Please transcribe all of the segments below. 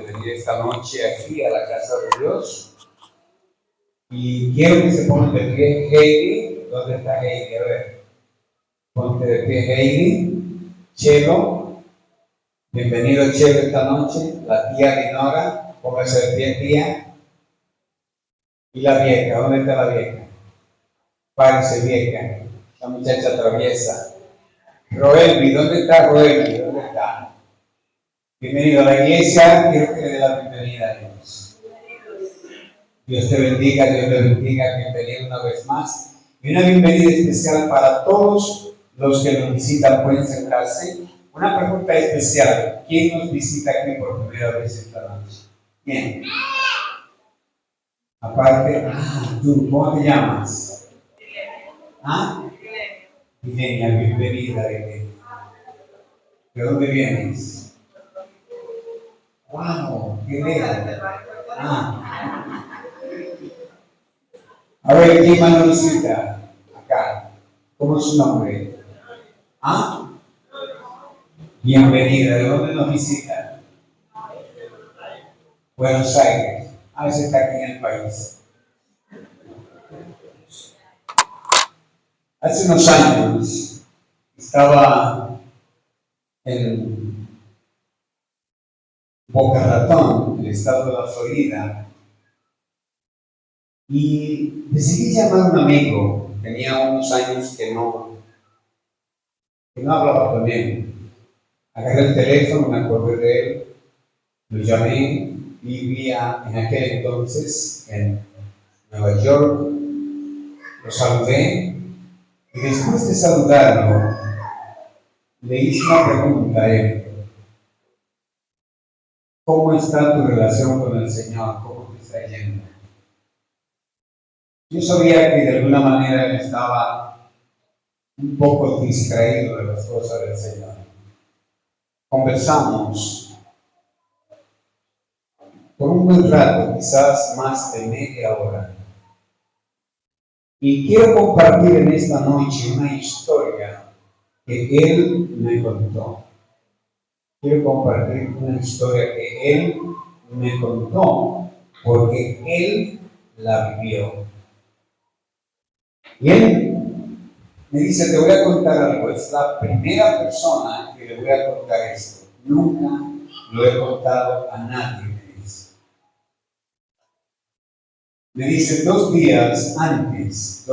de venir esta noche aquí a la casa de Dios. Y quiero que se pongan de pie. Heidi, ¿dónde está Heidi? A ver, ponte de pie, Heidi. Chelo, bienvenido Chelo esta noche. La tía Dinora, póngase de pie, tía. Y la vieja, ¿dónde está la vieja? Párese, vieja, la muchacha traviesa. Roelvi, ¿dónde está Roelvi? ¿Dónde está? Bienvenido a la iglesia, quiero que le dé la bienvenida a Dios. Dios te bendiga, bienvenido una vez más. Y una bienvenida especial para todos los que nos visitan, pueden sentarse. Una pregunta especial, ¿quién nos visita aquí por primera vez esta noche? ¿Quién? Aparte, tú, ¿cómo te llamas? Ilenia, bienvenida, Ilenia. ¿De dónde vienes? ¡Wow! ¡Qué lejos! A ver, ¿quién más nos visita? Acá. ¿Cómo es su nombre? Bienvenida. ¿De dónde nos visita? Buenos Aires. Ese está aquí en el país. Hace unos años estaba en Boca Ratón, el estado de la Florida, y decidí llamar a un amigo. Tenía unos años que no hablaba con él. Agarré el teléfono, me acordé de él, lo llamé, vivía en aquel entonces en Nueva York, lo saludé y después de saludarlo le hice una pregunta a él. ¿Cómo está tu relación con el Señor? ¿Cómo te está yendo? Yo sabía que de alguna manera él estaba un poco distraído de las cosas del Señor. Conversamos por un buen rato, quizás más de media hora. Y quiero compartir en esta noche una historia que él me contó. Quiero compartir una historia que él me contó porque él la vivió. Y él me dice, te voy a contar algo. Es la primera persona que le voy a contar esto. Nunca lo he contado a nadie, me dice. Me dice 2 días antes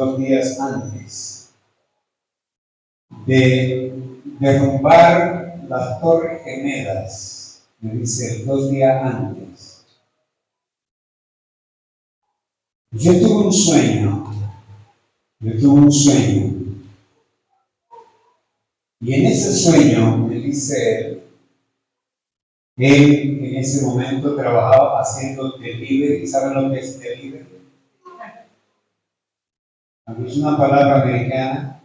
de derrumbar las Torres Gemelas, me dice 2 días antes, yo tuve un sueño, y en ese sueño, me dice él en ese momento trabajaba haciendo delivery. ¿Saben lo que es delivery? Es una palabra americana,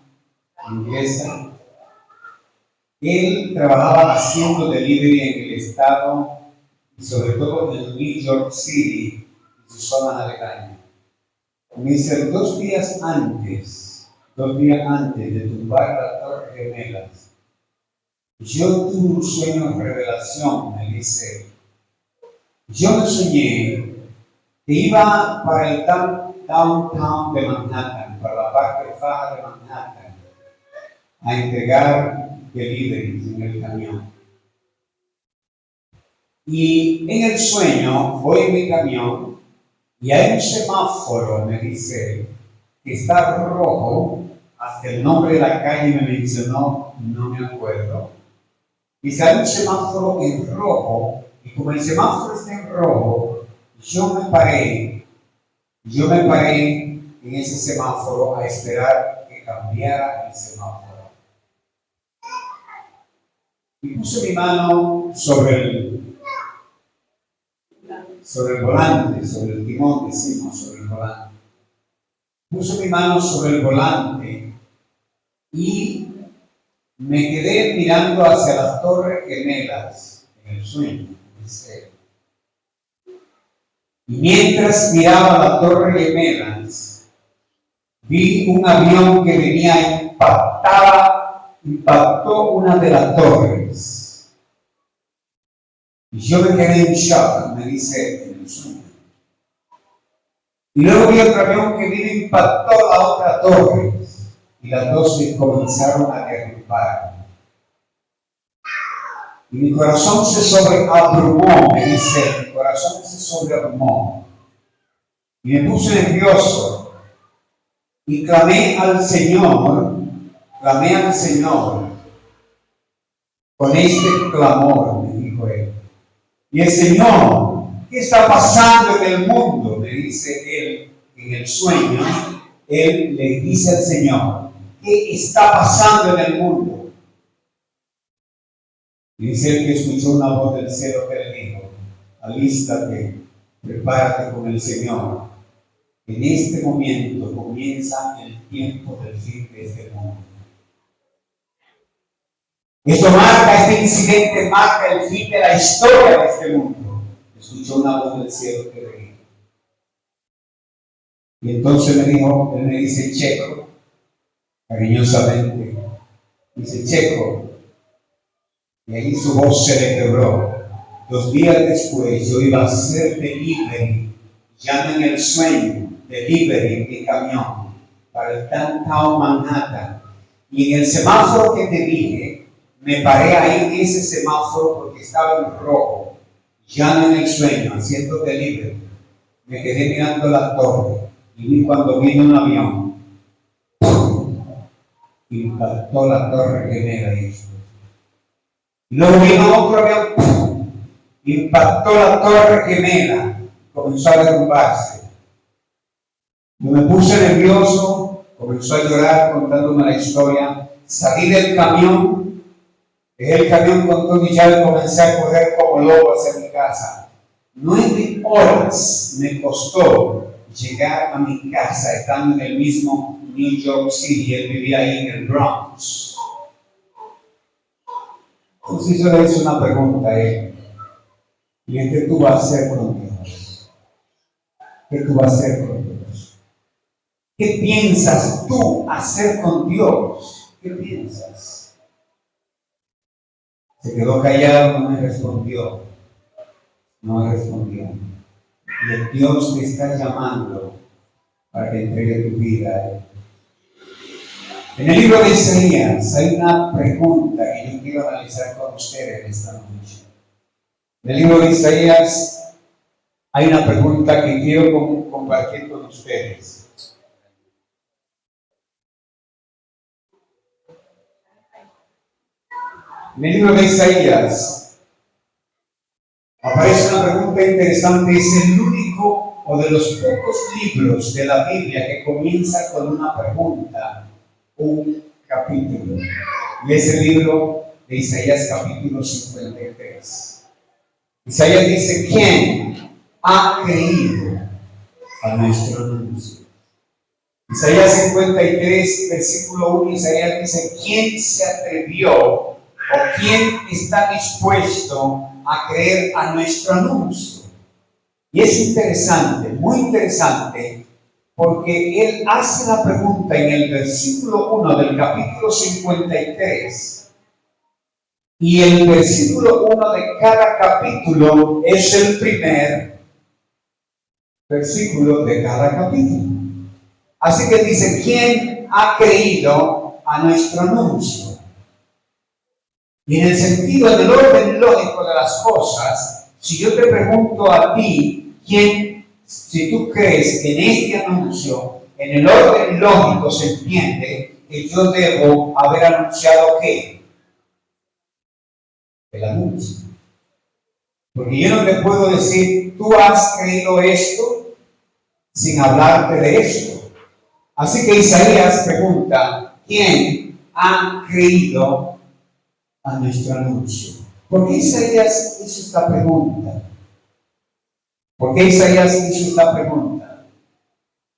inglesa. Él trabajaba haciendo delivery en el estado y sobre todo en New York City y sus zonas aledañas. Me dice 2 días antes de tumbar las Torres Gemelas, yo tuve un sueño de revelación. Me dice, yo me soñé que iba para el downtown de Manhattan, para la parte baja de Manhattan, a entregar deliveries en el camión. Y en el sueño voy en mi camión y hay un semáforo, me dice, que está rojo, hasta el nombre de la calle me mencionó, no me acuerdo. Dice, hay un semáforo en rojo, y como el semáforo está en rojo, yo me paré en ese semáforo a esperar que cambiara el semáforo. Y puse mi mano sobre el volante, sobre el timón, decimos, sobre el volante. Puse mi mano sobre el volante y me quedé mirando hacia las Torres Gemelas en el sueño. Y mientras miraba las Torres Gemelas, vi un avión que venía impactó una de las torres. Y yo me quedé en shock, me dice en el sueño. Y luego vi otro avión que vino y impactó la otra torre. Y las dos se comenzaron a derrumbar. Y mi corazón se sobreabrumó, me dice, mi corazón se sobreabrumó. Y me puse nervioso. Y clamé al Señor, con este clamor, me dijo él. Y el Señor, ¿qué está pasando en el mundo? Me dice él en el sueño. Él le dice al Señor, ¿qué está pasando en el mundo? Y dice él que escuchó una voz del cielo que le dijo, alístate, prepárate con el Señor. En este momento comienza el tiempo del fin de este mundo. Este incidente marca el fin de la historia de este mundo. Escuchó una voz del cielo que le dijo. Y entonces él me dice, Checo, cariñosamente, dice, Checo, y ahí su voz se le quebró. 2 días después yo iba a hacer delivery, ya no en el sueño, delivery de camión, para el Downtown Manhattan. Y en el semáforo que te dije, me paré ahí en ese semáforo porque estaba en rojo, ya no en el sueño, haciendo delivery. Me quedé mirando la torre y vi cuando vino un avión, impactó la torre gemela y eso. Luego vino otro avión, impactó la torre gemela, comenzó a derrumbarse. Yo me puse nervioso, comenzó a llorar contándome la historia. Salí del camión, dejé el camión con todo y ya comencé a correr como loco hacia mi casa. 9 horas me costó llegar a mi casa, estando en el mismo New York City. Él vivía ahí en el Bronx. Entonces yo le hice una pregunta a él. ¿Y qué tú vas a hacer con Dios? ¿Qué tú vas a hacer con Dios? ¿Qué piensas tú hacer con Dios? ¿Qué piensas? Se quedó callado, no me respondió. No me respondió. Y el Dios te está llamando para que entregue tu vida a Él. En el libro de Isaías hay una pregunta que yo quiero analizar con ustedes esta noche. En el libro de Isaías hay una pregunta que quiero compartir con ustedes. En el libro de Isaías aparece una pregunta interesante. Es el único o de los pocos libros de la Biblia que comienza con una pregunta, un capítulo. Y es el libro de Isaías capítulo 53. Isaías dice, ¿quién ha creído a nuestro anuncio? Isaías 53, versículo 1, Isaías dice, ¿quién se atrevió o quién está dispuesto a creer a nuestro anuncio? Y es interesante, muy interesante, porque él hace la pregunta en el versículo 1 del capítulo 53. Y el versículo 1 de cada capítulo es el primer versículo de cada capítulo. Así que dice, ¿quién ha creído a nuestro anuncio? Y en el sentido del orden lógico de las cosas, si yo te pregunto a ti, si tú crees que en este anuncio, en el orden lógico se entiende que yo debo haber anunciado ¿qué? El anuncio. Porque yo no te puedo decir, tú has creído esto sin hablarte de esto. Así que Isaías pregunta, ¿quién ha creído a nuestro anuncio? ¿Por qué Isaías hizo esta pregunta? ¿Por qué Isaías hizo esta pregunta?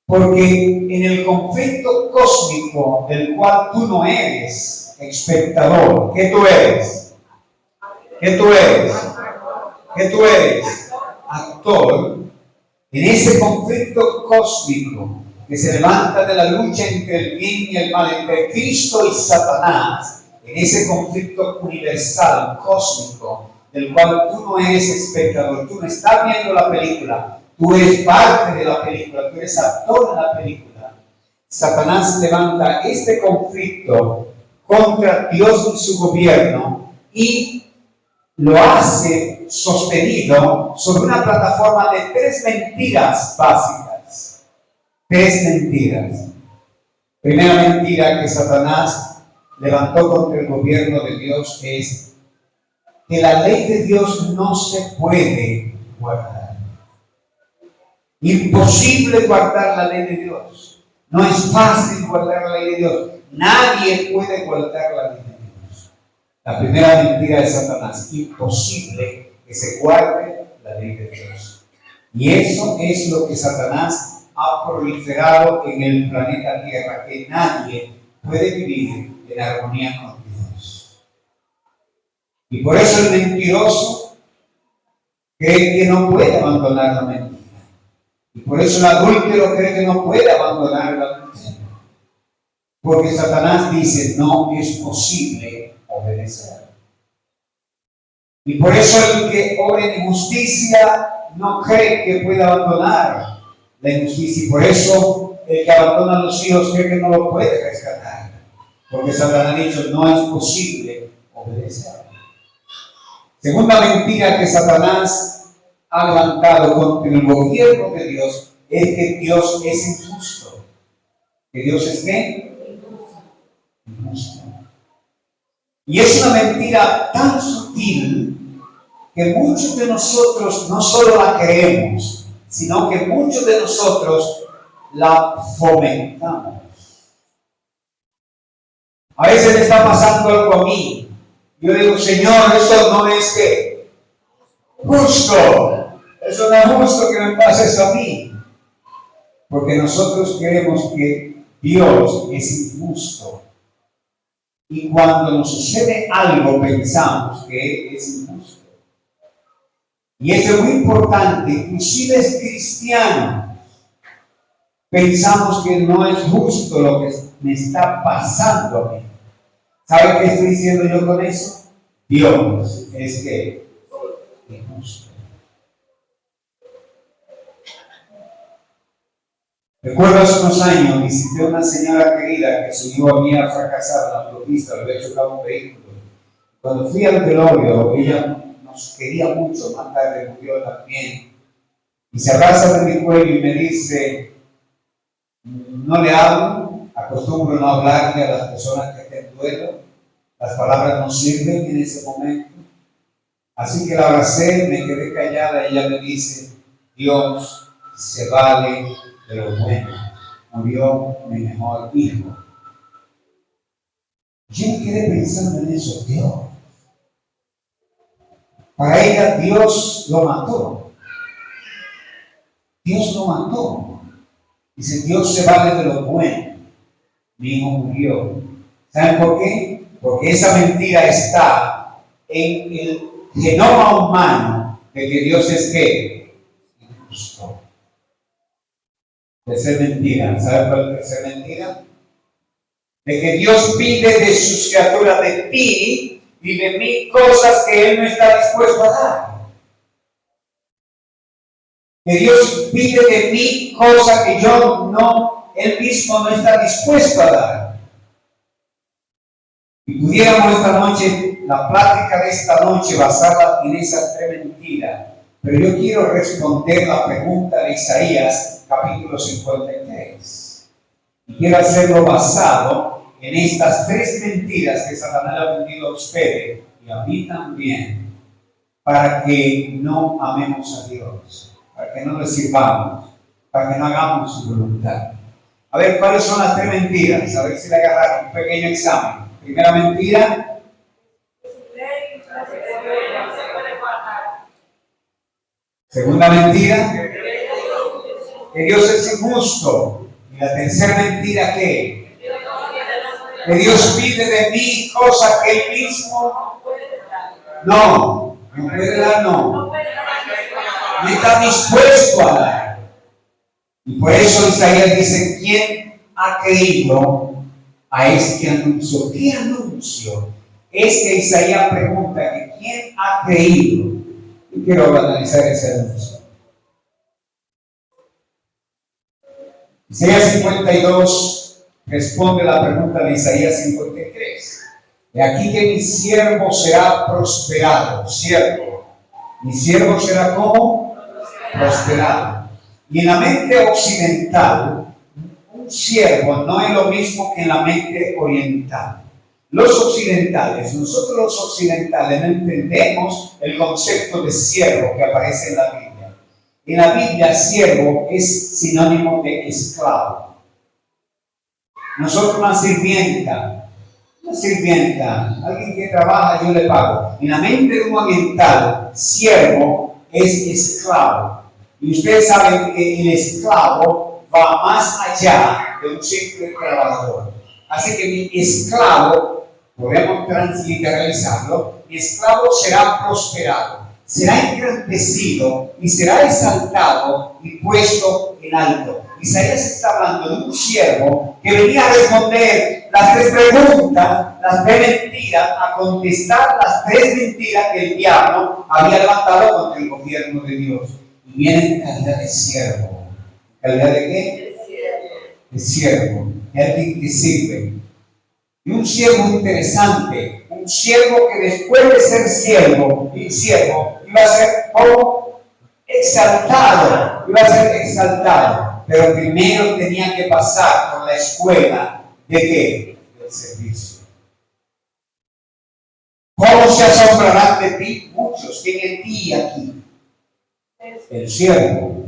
Porque en el conflicto cósmico del cual tú no eres espectador, ¿qué tú eres? ¿Qué tú eres? ¿Qué tú eres? Actor. En ese conflicto cósmico que se levanta de la lucha entre el bien y el mal, entre Cristo y Satanás, en ese conflicto universal, cósmico, del cual tú no eres espectador, tú no estás viendo la película, tú eres parte de la película, tú eres actor en la película. Satanás levanta este conflicto contra Dios y su gobierno y lo hace sostenido sobre una plataforma de 3 mentiras básicas. 3 mentiras. Primera mentira que Satanás levantó contra el gobierno de Dios es que la ley de Dios no se puede guardar. Imposible guardar la ley de Dios. No es fácil guardar la ley de Dios. Nadie puede guardar la ley de Dios. La primera mentira de Satanás: imposible que se guarde la ley de Dios. Y eso es lo que Satanás ha proliferado en el planeta Tierra, que nadie puede vivir en armonía con Dios. Y por eso el mentiroso cree que no puede abandonar la mentira. Y por eso el adúltero cree que no puede abandonar el adulterio. Porque Satanás dice: no es posible obedecer. Y por eso el que obra en injusticia no cree que pueda abandonar la injusticia. Y por eso el que abandona a los hijos cree que no lo puede rescatar. Porque Satanás ha dicho: no es posible obedecer. Segunda mentira que Satanás ha levantado contra el gobierno de Dios es que Dios es injusto. ¿Que Dios es qué? Injusto. Y es una mentira tan sutil que muchos de nosotros no solo la creemos, sino que muchos de nosotros la fomentamos. A veces me está pasando algo a mí. Yo digo: Señor, eso no es que justo. Eso no es justo que me pase eso a mí. Porque nosotros creemos que Dios es injusto. Y cuando nos sucede algo, pensamos que Él es injusto. Y eso es muy importante. Inclusive es cristiano. Pensamos que no es justo lo que me está pasando a mí. ¿Sabe qué estoy diciendo yo con eso? Dios es que es injusto. Recuerdo hace unos años, visité a una señora querida que su hijo había fracasado en la autopista, le había chocado un vehículo. Cuando fui al velorio, ella nos quería mucho, más tarde murió también. Y se abraza de mi cuello y me dice: no le hablo, acostumbro no hablarle a las personas que estén en duelo, las palabras no sirven en ese momento. Así que la abracé, me quedé callada y ella me dice: Dios se vale de lo bueno, murió mi mejor hijo. Yo me quedé pensando en eso. Dios, para ella Dios lo mató. Dios lo mató. Dice: Dios se vale de lo bueno, mi hijo murió. ¿Saben por qué? Porque esa mentira está en el genoma humano de que Dios es ¿qué? Injusto. Tercera mentira. ¿Saben cuál es la tercera mentira? De que Dios pide de sus criaturas, de ti y de mí, cosas que Él no está dispuesto a dar. Que Dios pide de mí cosas que Él mismo no está dispuesto a dar. Y pudiéramos esta noche, la plática de esta noche, basada en esas 3 mentiras. Pero yo quiero responder la pregunta de Isaías, capítulo 53. Y quiero hacerlo basado en estas 3 mentiras que Satanás ha vendido a ustedes y a mí también, para que no amemos a Dios, para que no le sirvamos, para que no hagamos su voluntad. A ver, ¿cuáles son las 3 mentiras? A ver si le agarraron un pequeño examen. Primera mentira: segunda mentira: que Dios es injusto. Y la tercera mentira: ¿qué? Que Dios pide de mí cosas que Él mismo no puede dar, no está dispuesto a dar. Y por eso Isaías dice: ¿quién ha creído a este anuncio? ¿Qué anuncio? es que Isaías pregunta que ¿quién ha creído? Y quiero analizar ese anuncio. Isaías 52 responde la pregunta de Isaías 53. De aquí que mi siervo será prosperado, siervo. Mi siervo será como prosperado. Y en la mente occidental, un siervo no es lo mismo que en la mente oriental. Nosotros los occidentales no entendemos el concepto de siervo que aparece en la Biblia. En la Biblia, siervo es sinónimo de esclavo. Nosotros una sirvienta, alguien que trabaja, yo le pago. En la mente de un oriental, siervo es esclavo. Y ustedes saben que el esclavo va más allá de un simple trabajador. Así que mi esclavo, podemos transliteralizarlo, mi esclavo será prosperado, será engrandecido y será exaltado y puesto en alto. Isaías está hablando de un siervo que venía a responder las 3 preguntas, las 3 mentiras, a contestar las 3 mentiras que el diablo había levantado contra el gobierno de Dios. Y viene en calidad de siervo. ¿Calidad de qué? De siervo. De alguien que sirve. Y un siervo interesante, un siervo que después de ser siervo, iba a ser como exaltado, pero primero tenía que pasar por la escuela ¿de qué? Del servicio. ¿Cómo se asombrarán de ti? Muchos tienen ti aquí. El siervo.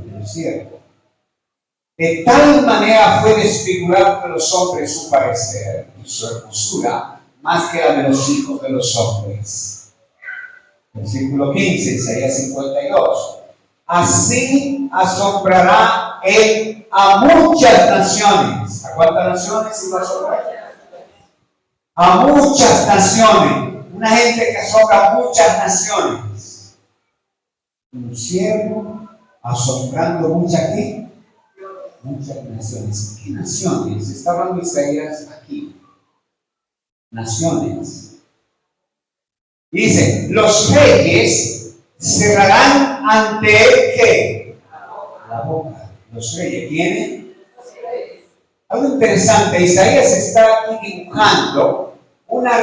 De tal manera fue desfigurado de los hombres su parecer y su hermosura, más que la de los hijos de los hombres. Versículo 15, Isaías 52. Así asombrará él a muchas naciones. ¿A cuántas naciones iba a asombrar? A muchas naciones. Una gente que asombra a muchas naciones. Un siervo asombrando muchas ¿qué? Muchas naciones. ¿Qué naciones? Está hablando Isaías aquí. Naciones. Dice, los reyes cerrarán ante él ¿qué? La boca. Los reyes. ¿Quiénes? Algo interesante. Isaías está aquí dibujando una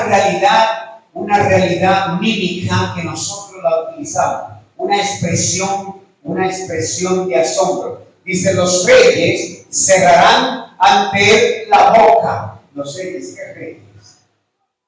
realidad mímica que nosotros la utilizamos. Una expresión de asombro. Dice, los reyes cerrarán ante él la boca. Los reyes, ¿qué reyes?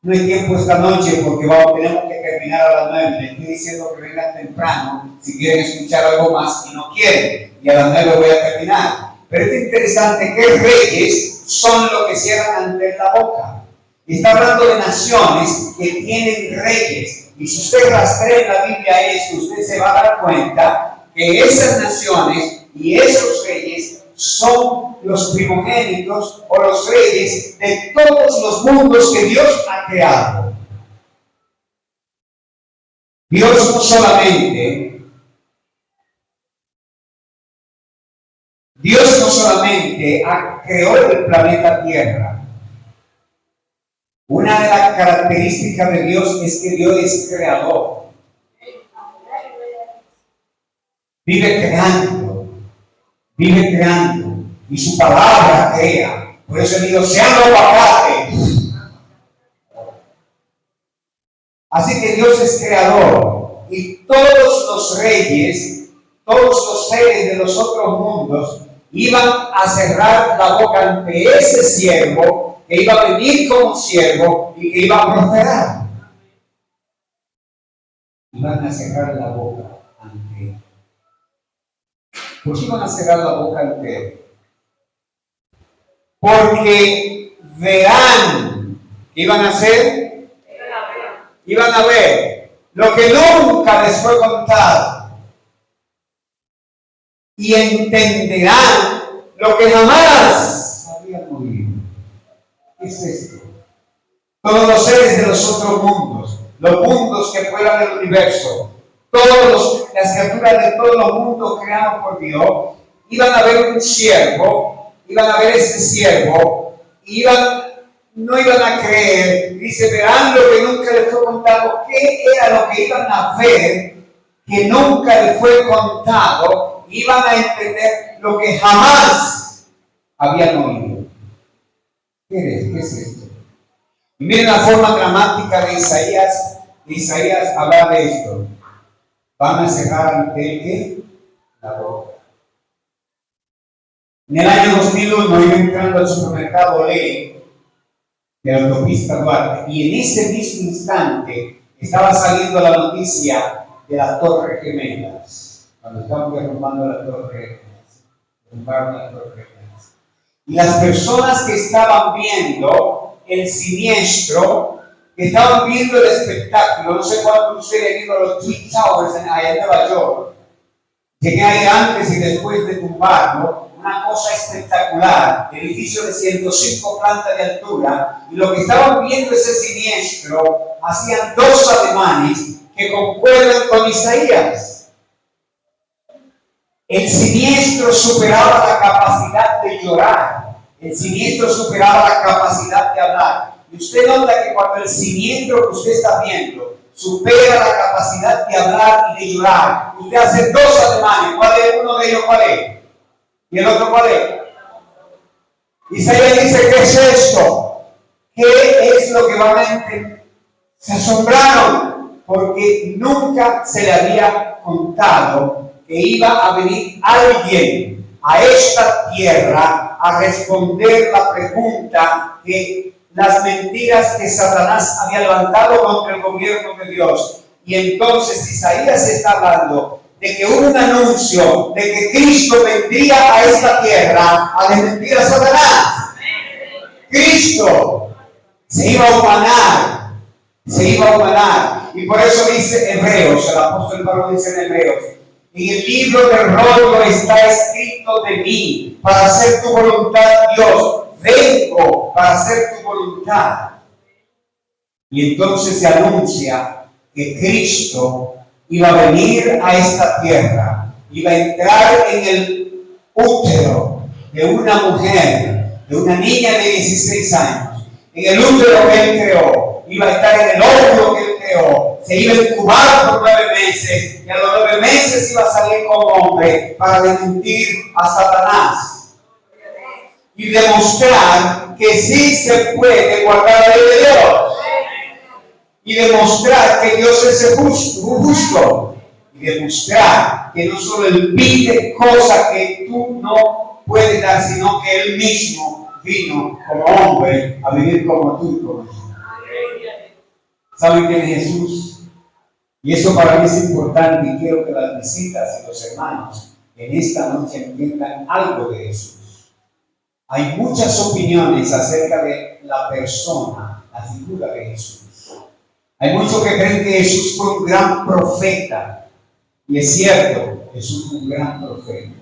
No hay tiempo esta noche porque tenemos que terminar a las 9. Les estoy diciendo que vengan temprano si quieren escuchar algo más y no quieren. Y a las 9 voy a terminar. Pero es interesante que reyes son los que cierran ante la boca. Y está hablando de naciones que tienen reyes. Y si usted rastrea en la Biblia esto, usted se va a dar cuenta que esas naciones y esos reyes son los primogénitos o los reyes de todos los mundos que Dios ha creado. Dios no solamente creó el planeta Tierra. Una de las características de Dios es que Dios es creador. Vive creando, y su palabra crea. Por eso digo, sean los papás. Así que Dios es creador, y todos los reyes, todos los seres de los otros mundos, iban a cerrar la boca ante ese siervo, que iba a venir como siervo y que iba a prosperar. Iban a cerrar la boca ante él. ¿Por qué iban a cerrar la boca ante él? Porque verán, ¿qué iban a hacer? Iban a ver lo que nunca les fue contado y entenderán lo que jamás habían oído. ¿Qué es esto? Todos los seres de los otros mundos, los mundos que fueran del universo, todas las criaturas de todos los mundos creados por Dios, iban a ver un siervo, iban a ver ese siervo, no iban a creer. Dice, verán lo que nunca les fue contado. ¿Qué era lo que iban a ver que nunca les fue contado? Iban a entender lo que jamás habían oído. ¿Qué es esto? Y miren la forma dramática de Isaías. Isaías habla de esto. Van a cerrar ante él, ¿qué? La boca. En el año 2001 iba entrando al supermercado Ley de la autopista Duarte, y en ese mismo instante estaba saliendo la noticia de las Torres Gemelas, cuando estaban derrumbando las Torres Gemelas, derrumbaron las Torres Gemelas. Y las personas que estaban viendo el siniestro, que estaban viendo el espectáculo, no sé cuánto ustedes han ido a los Twin Towers allá en Nueva York, llegué ahí antes y después de tumbarlo, una cosa espectacular, edificio de 105 plantas de altura, y lo que estaban viendo ese siniestro, hacían dos ademanes que concuerdan con Isaías. El siniestro superaba la capacidad de llorar, el siniestro superaba la capacidad de hablar. Y usted nota que cuando el siniestro que usted está viendo supera la capacidad de hablar y de llorar, usted hace dos ademanes. ¿Cuál es uno de ellos? ¿Cuál es? ¿Y el otro cuál es? Isaías dice, ¿qué es esto? ¿Qué es lo que van a entender? Se asombraron porque nunca se le había contado que iba a venir alguien a esta tierra a responder la pregunta que las mentiras que Satanás había levantado contra el gobierno de Dios. Y entonces Isaías está hablando de que hubo un anuncio de que Cristo vendría a esta tierra a desmentir a Satanás. Cristo se iba a humanar, y por eso dice Hebreos, el apóstol Pablo dice en Hebreos, en el libro del rollo está escrito de mí, para hacer tu voluntad, Dios, vengo para hacer tu voluntad. Y entonces se anuncia que Cristo iba a venir a esta tierra, iba a entrar en el útero de una mujer, de una niña de 16 años, en el útero que él creó, iba a estar en el óvulo que él creó, se iba a incubar por 9 meses, y a los 9 meses iba a salir como hombre para desmentir a Satanás y demostrar que sí se puede guardar la ley de Dios. Y demostrar que Dios es justo. Y demostrar que no solo Él pide cosas que tú no puedes dar, sino que Él mismo vino como hombre a vivir como tú y como yo. ¿Saben quién es Jesús? Y eso para mí es importante, y quiero que las visitas y los hermanos en esta noche entiendan algo de Jesús. Hay muchas opiniones acerca de la persona, la figura de Jesús. Hay muchos que creen que Jesús fue un gran profeta. Y es cierto, Jesús fue un gran profeta.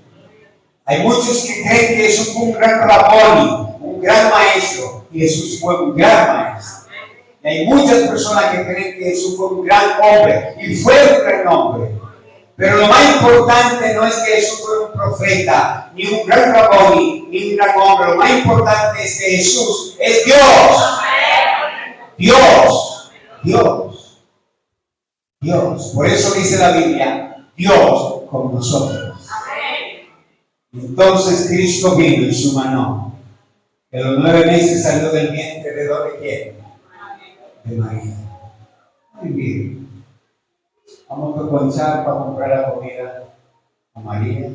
Hay muchos que creen que Jesús fue un gran raboni, un gran maestro. Y Jesús fue un gran maestro. Y hay muchas personas que creen que Jesús fue un gran hombre. Y fue un gran hombre. Pero lo más importante no es que Jesús fue un profeta, ni un gran raboni, ni un gran hombre. Lo más importante es que Jesús es Dios. Dios. Dios. Por eso dice la Biblia, Dios con nosotros. Y entonces Cristo vino y se humanó. Que los 9 meses salió del vientre de ¿de quién? De María. Muy bien. Vamos a ponchar para comprar la comida a María.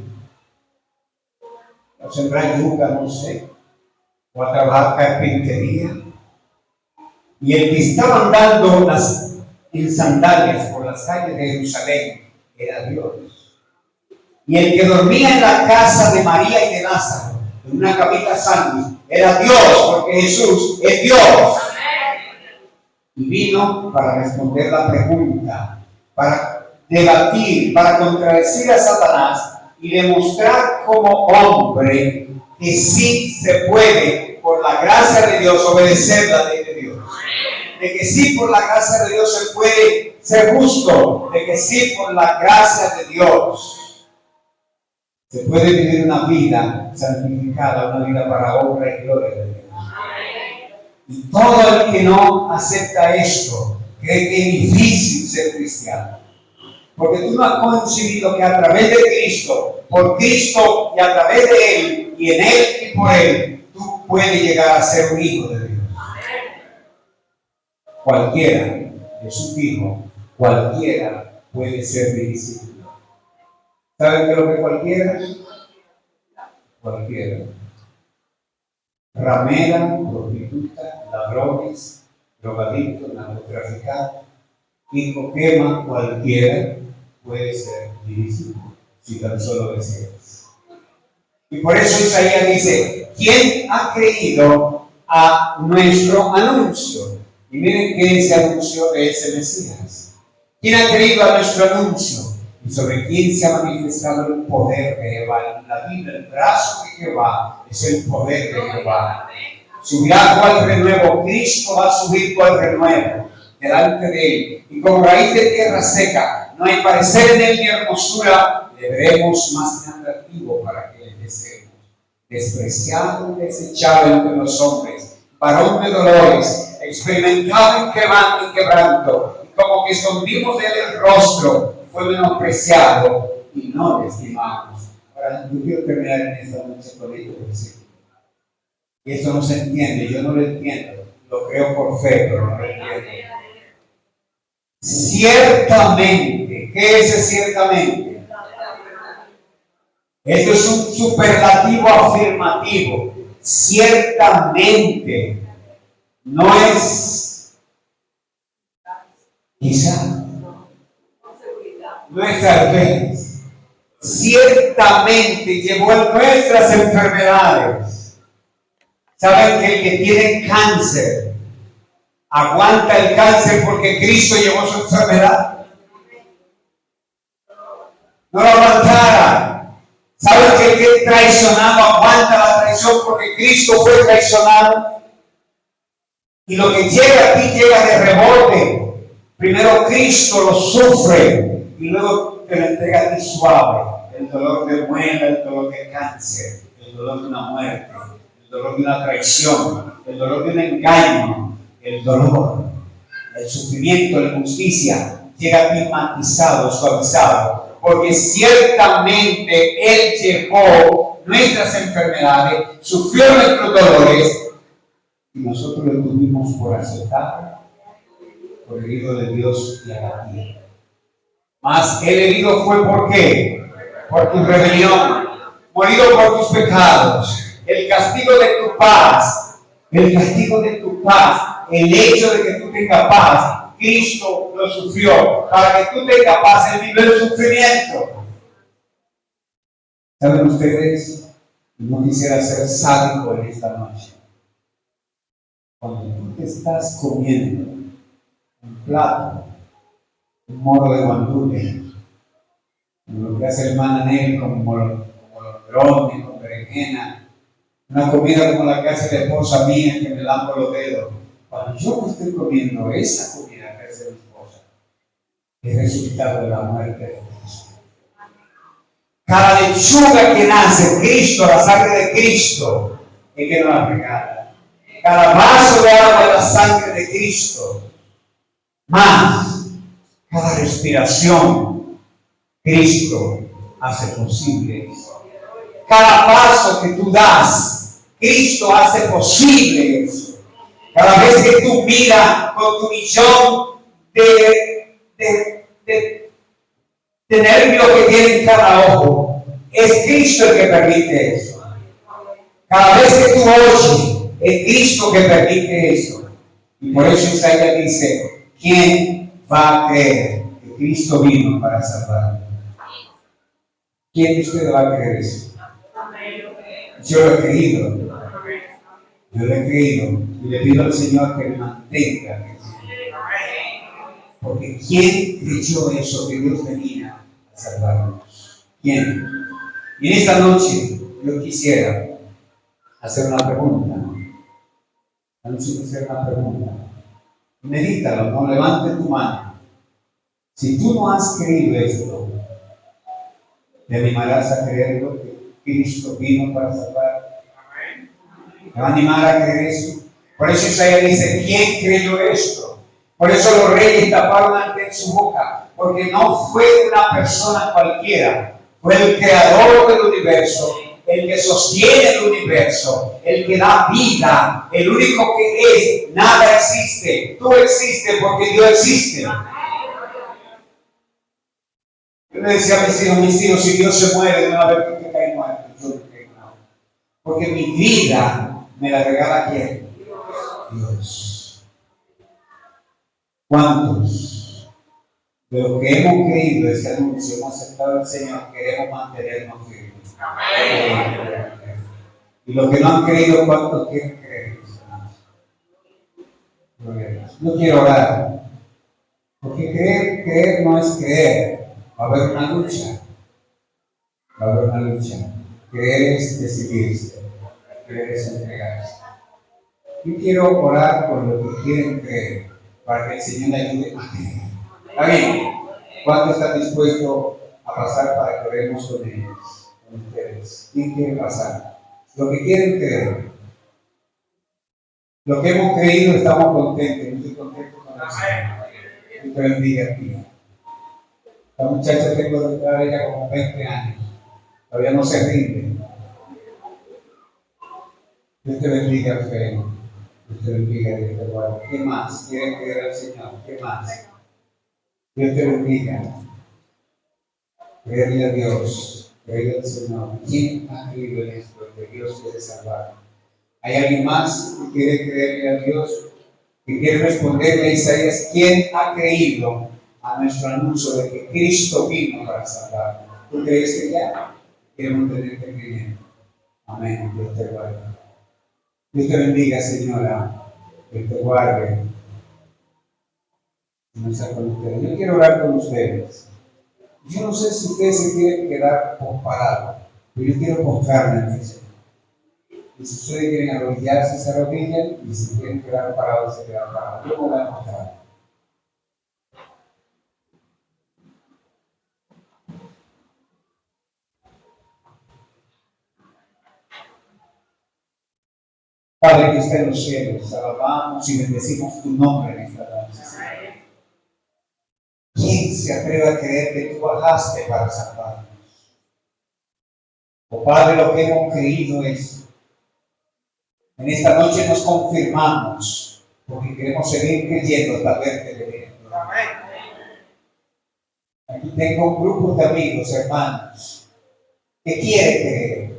O sembrar yuca, no sé. O a trabajar carpintería. Y el que estaba andando en sandalias por las calles de Jerusalén era Dios. Y el que dormía en la casa de María y de Lázaro, en una camita sándwich, era Dios, porque Jesús es Dios. Y vino para responder la pregunta, para debatir, para contradecir a Satanás y demostrar como hombre que sí se puede, por la gracia de Dios, obedecer la ley de Dios. De que sí, por la gracia de Dios se puede ser justo. De que sí, por la gracia de Dios se puede vivir una vida santificada, una vida para obra y gloria de Dios. Y todo el que no acepta esto cree que es difícil ser cristiano. Porque tú no has concebido que a través de Cristo, por Cristo y a través de Él, y en Él y por Él, tú puedes llegar a ser un hijo de Dios. Cualquiera es un hijo, cualquiera puede ser mi discípulo. ¿Saben qué es lo que cualquiera? Cualquiera. Ramera, prostituta, ladrones, drogadictos, narcotraficantes, hijo quema, cualquiera puede ser mi discípulo, si tan solo deseas. Y por eso Isaías dice, ¿quién ha creído a nuestro anuncio? Y miren que ese anuncio es el Mesías. ¿Quién ha creído a nuestro anuncio? Y sobre quién se ha manifestado el poder de Jehová. En la Biblia, el brazo de Jehová es el poder de Jehová. Subirá cual renuevo. Cristo va a subir cual renuevo delante de él. Y como raíz de tierra seca, no hay parecer en él ni hermosura, le veremos más atractivo para que le deseemos. Despreciado y desechado entre los hombres, varón de dolores, experimentado en quebranto, y como que escondimos de él el rostro, fue menospreciado y no le estimamos. Ahora, yo quiero terminar en esta noche con esto, y eso no se entiende, yo no lo entiendo, lo creo por fe, pero no lo entiendo. Ciertamente, ¿qué es ciertamente? Esto es un superlativo afirmativo. Ciertamente, no es quizá, no es tal vez. Ciertamente llevó nuestras enfermedades. ¿Saben que el que tiene cáncer aguanta el cáncer porque Cristo llevó su enfermedad? No lo aguantara. ¿Saben que el que es traicionado aguanta la traición porque Cristo fue traicionado? Y lo que llega a ti llega de rebote. Primero Cristo lo sufre y luego te lo entrega a ti suave. El dolor de muela, el dolor de cáncer, el dolor de una muerte, el dolor de una traición, el dolor de un engaño, el dolor, el sufrimiento, la injusticia, llega climatizado, suavizado, porque ciertamente Él llevó nuestras enfermedades, sufrió nuestros dolores, y nosotros lo tuvimos por aceptar, por el Hijo de Dios y a la tierra. Mas el herido fue ¿por qué? Por tu rebelión, morido por tus pecados, el castigo de tu paz, el castigo de tu paz, el hecho de que tú tengas paz, Cristo lo sufrió, para que tú tengas paz, Él vivió el sufrimiento. ¿Saben ustedes? No quisiera ser sádico en esta noche. Cuando tú te estás comiendo un plato, un moro de guandule, como lo que hace el mananel, como los drones, con berenjena, una comida como la que hace la esposa mía que me lambo los dedos. Cuando yo me estoy comiendo esa comida que hace mi esposa, es resultado de la muerte de Cristo. Cada lechuga que nace, Cristo, la sangre de Cristo, es que nos la regala. Cada vaso de agua es la sangre de Cristo. Más, cada respiración, Cristo hace posible eso. Cada paso que tú das, Cristo hace posible eso. Cada vez que tú miras con tu millón de nervios que tiene en cada ojo, es Cristo el que permite eso. Cada vez que tú oyes, es Cristo que permite eso. Y por eso Isaías dice, ¿quién va a creer que Cristo vino para salvar? ¿Quién de ustedes va a creer eso? Yo lo he creído. Yo lo he creído. Y le pido al Señor que me mantenga. Porque ¿quién creyó eso, que Dios venía a salvarnos? ¿Quién? Y en esta noche yo quisiera hacer una pregunta. Hacer una pregunta. Medítalo, no levante tu mano. Si tú no has creído esto, ¿te animarás a creerlo que Cristo vino para salvar? ¿Te va a animar a creer eso? Por eso Isaías dice, ¿quién creyó esto? Por eso los reyes taparon ante su boca, porque no fue una persona cualquiera, fue el creador del universo, el que sostiene el universo, el que da vida, el único que es, nada existe, tú existes porque Dios existe. Yo le decía a mis hijos, si Dios se muere, de una vez que cae muerto, yo creo que no. Porque mi vida me la regala ¿quién? Dios. ¿Cuántos de los que hemos creído ese anuncio, hemos aceptado al Señor, queremos mantenernos firmes? Amén. Y los que no han creído, ¿cuántos quieren creer? Yo quiero orar. Porque creer no es creer. Va a haber una lucha. Va a haber una lucha. Creer es decidirse. Creer es entregarse. Yo quiero orar por los que quieren creer, para que el Señor le ayude a creer. ¿Está bien? ¿Cuántos están dispuestos a pasar para que oremos con ellos? Con ustedes. ¿Quién quiere pasar? Los que quieren creer. Los que hemos creído estamos contentos. Yo estoy contento con el Señor. Dios te bendiga a ti. La muchacha tengo detrás de ella como 20 años. Todavía no se rinde. Dios te bendiga, fe. Dios te bendiga, Dios te guarde. ¿Qué más? ¿Quieren creer al Señor? ¿Qué más? Dios te bendiga. Creerle a Dios. Creerle al Señor. ¿Quién ha creído en esto? Que Dios quiere salvar. ¿Hay alguien más que quiere creerle a Dios? Que quiere responderle a Isaías, ¿quién ha creído a nuestro anuncio de que Cristo vino para salvar? ¿Tú crees que ya? Queremos tenerte creyendo. Amén. Dios te guarde. Dios te bendiga, señora. Dios te guarde. No sea con ustedes. Yo quiero orar con ustedes. Yo no sé si ustedes se quieren quedar parados, pero yo quiero postrarme ante el Señor. Y si ustedes quieren arrodillarse, se arrodillan, y si quieren quedar parados, se quedan parados. Yo me voy a mostrar. Padre que está en los cielos, alabamos y bendecimos tu nombre en esta noche. ¿Quién se atreve a creer que tú bajaste para salvarnos? Oh Padre, lo que hemos creído es, en esta noche nos confirmamos, porque queremos seguir creyendo hasta verte de dentro. Aquí tengo un grupo de amigos, hermanos, que quieren creer.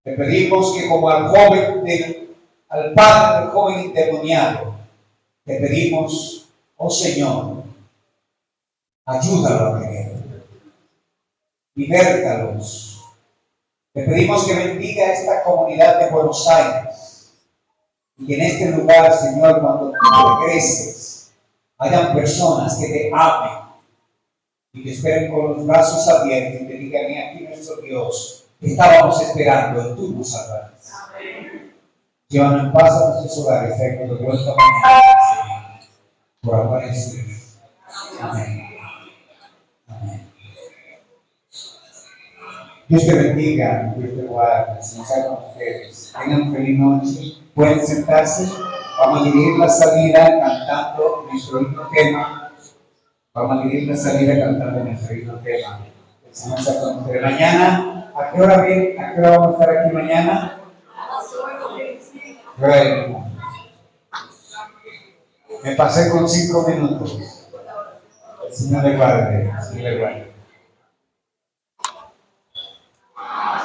Le pedimos que como al padre del joven endemoniado, le pedimos, oh Señor, ayúdalo a creer. Libértalos. Le pedimos que bendiga esta comunidad de Buenos Aires y que en este lugar, Señor, cuando tú regreses, hayan personas que te amen y que esperen con los brazos abiertos y te digan, aquí nuestro Dios, estábamos esperando, tú nos salvarás. Llévanos en paz a nuestros hogares, traigo de vuelta mañana, por amor a Jesús. Amén. Amén. Dios te bendiga, Dios te guarde, se nos haga con ustedes. Tengan feliz noche, pueden sentarse. Vamos a dividir la salida cantando nuestro himno tema. Vamos a dividir la salida cantando nuestro himno tema. El Señor se haga con ustedes. Mañana, ¿a qué hora bien? ¿A qué hora vamos a estar aquí mañana? Bueno, me pasé con 5 minutos. El Señor le guarde, el Señor le guarde.